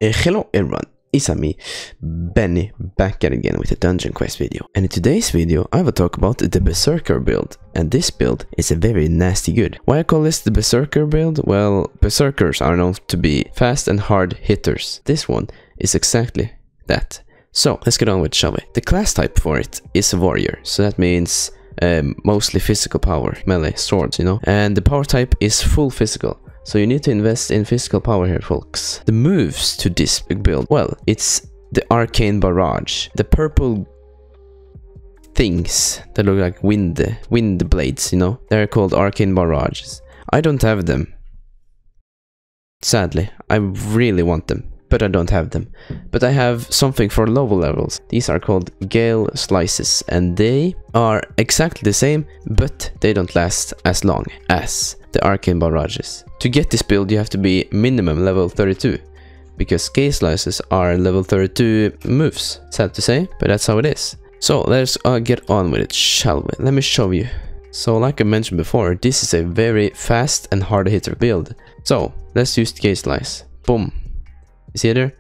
Hello everyone, it's me, Benny, back at again with a Dungeon Quest video. And in today's video I will talk about the Berserker build. And this build is a very nasty good. Why I call this the Berserker build? Well, Berserkers are known to be fast and hard hitters. This one is exactly that. So let's get on with it, shall we? The class type for it is a warrior, so that means mostly physical power, melee, swords, you know. And the power type is full physical. So you need to invest in physical power here, folks. The moves to this build, well, it's the arcane barrage. The purple things that look like wind blades, you know, they're called arcane barrages. I don't have them. Sadly, I really want them, but I don't have them. But I have something for lower levels. These are called gale slices, and they are exactly the same, but they don't last as long as the arcane barrages. To get this build you have to be minimum level 32, because gale slices are level 32 moves. Sad to say, but that's how it is. So let's get on with it, shall we? Let me show you. So like I mentioned before, this is a very fast and hard hitter build. So let's use the gale slice. Boom. You see it there?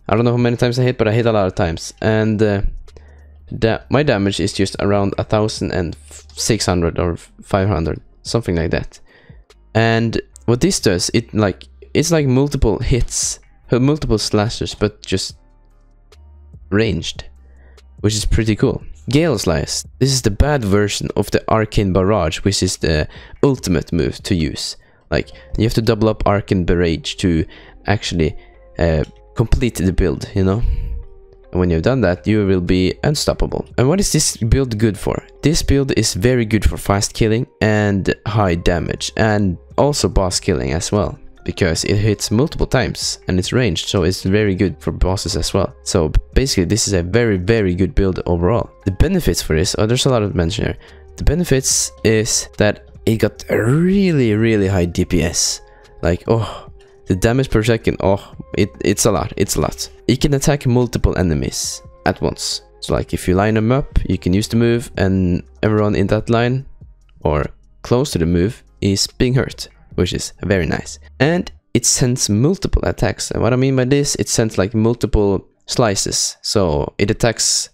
I don't know how many times I hit, but I hit a lot of times. And my damage is just around 1,600 or 500, something like that. And what this does, it's like multiple hits, multiple slashers, but just ranged, which is pretty cool. Gale Slice. This is the bad version of the Arcane Barrage, which is the ultimate move to use. Like, you have to double up Arcane Barrage to actually complete the build, you know? And when you've done that, you will be unstoppable. And what is this build good for? This build is very good for fast killing and high damage, and also boss killing as well, because it hits multiple times and it's ranged, so it's very good for bosses as well. So basically this is a very good build overall. The benefits for this, oh, there's a lot of mention here. The benefits is that it got a really high DPS. Like, oh, the damage per second, oh, it's a lot. It can attack multiple enemies at once. So like if you line them up, you can use the move and everyone in that line or close to the move is being hurt, which is very nice. And it sends multiple attacks. And what I mean by this, it sends like multiple slices. So it attacks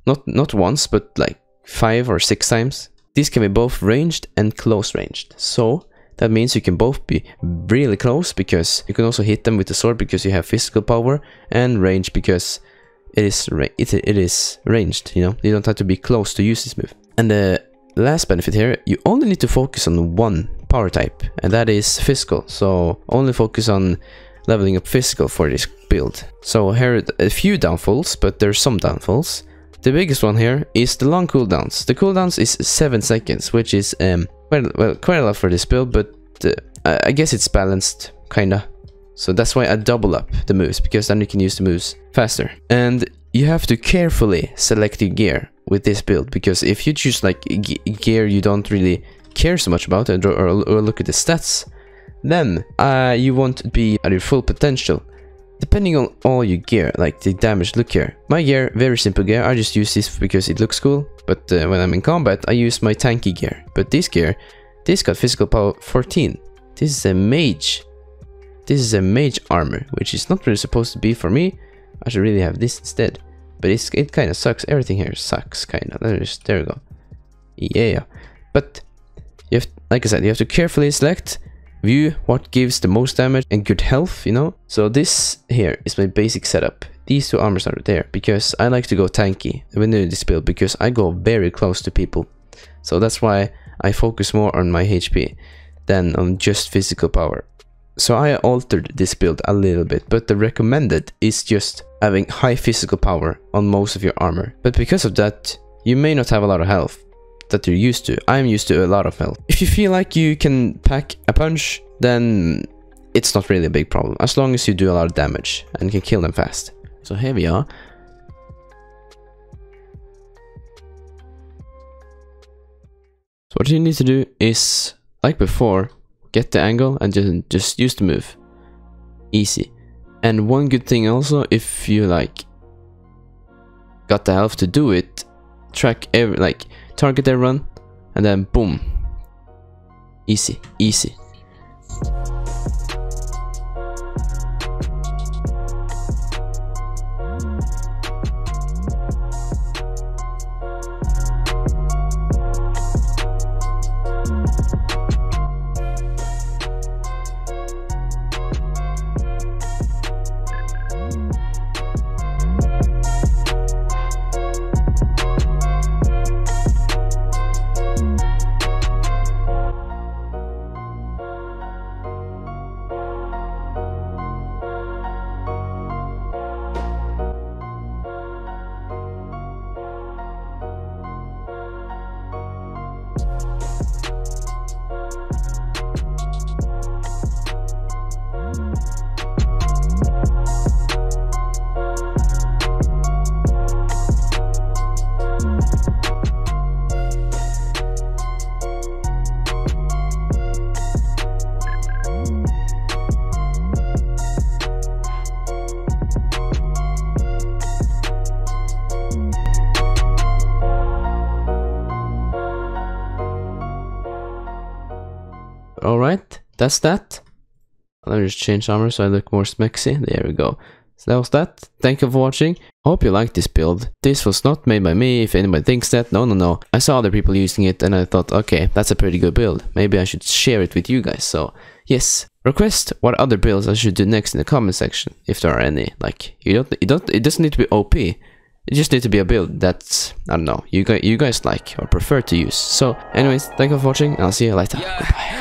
not once, but like 5 or 6 times. These can be both ranged and close ranged. So that means you can both be really close, because you can also hit them with the sword because you have physical power, and range because it is ranged, you know. You don't have to be close to use this move. And the last benefit here, you only need to focus on one power type, and that is physical. So only focus on leveling up physical for this build. So here are a few downfalls, but there's some downfalls. The biggest one here is the long cooldowns. The cooldowns is 7 seconds, which is well, quite a lot for this build, but I guess it's balanced, kinda. So that's why I double up the moves, because then you can use the moves faster. And you have to carefully select your gear with this build, because if you choose like gear you don't really care so much about, or look at the stats, then you won't be at your full potential. Depending on all your gear, like the damage, look here. My gear, very simple gear, I just use this because it looks cool. But when I'm in combat, I use my tanky gear. But this gear, this got physical power 14. This is a mage. This is a mage armor, which is not really supposed to be for me. I should really have this instead. But it kind of sucks. Everything here sucks, kind of. There we go. Yeah. But you have, like I said, you have to carefully select, view what gives the most damage and good health, you know. So this here is my basic setup. These two armors are there because I like to go tanky when doing this build, because I go very close to people. So that's why I focus more on my HP than on just physical power. So I altered this build a little bit, but the recommended is just having high physical power on most of your armor. But because of that, you may not have a lot of health that you're used to. I'm used to a lot of health. If you feel like you can pack a punch, then it's not really a big problem, as long as you do a lot of damage and can kill them fast. So here we are. So what you need to do is, like before, get the angle and just use the move. Easy. And one good thing also, if you like got the health to do it, target everyone and then boom. Easy. alright, that's that. Let me just change armor so I look more smexy. There we go. So that was that. Thank you for watching. I hope you liked this build. This was not made by me, if anybody thinks that. No. I saw other people using it and I thought, okay, that's a pretty good build. Maybe I should share it with you guys. So, yes. Request what other builds I should do next in the comment section, if there are any. Like, it doesn't need to be OP. It just needs to be a build that's, I don't know, you guys like or prefer to use. So, anyways, thank you for watching, and I'll see you later. Goodbye.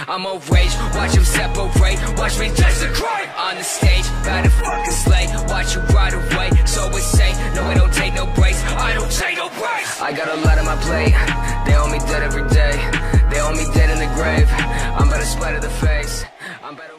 I'm a rage, watch him separate, watch me desecrate on the stage, about to fucking slay, watch you ride away, so insane, no I don't take no breaks, I don't take no breaks. I got a lot on my plate, they owe me dead every day, they owe me dead in the grave, I'm about to splatter the face, I'm better.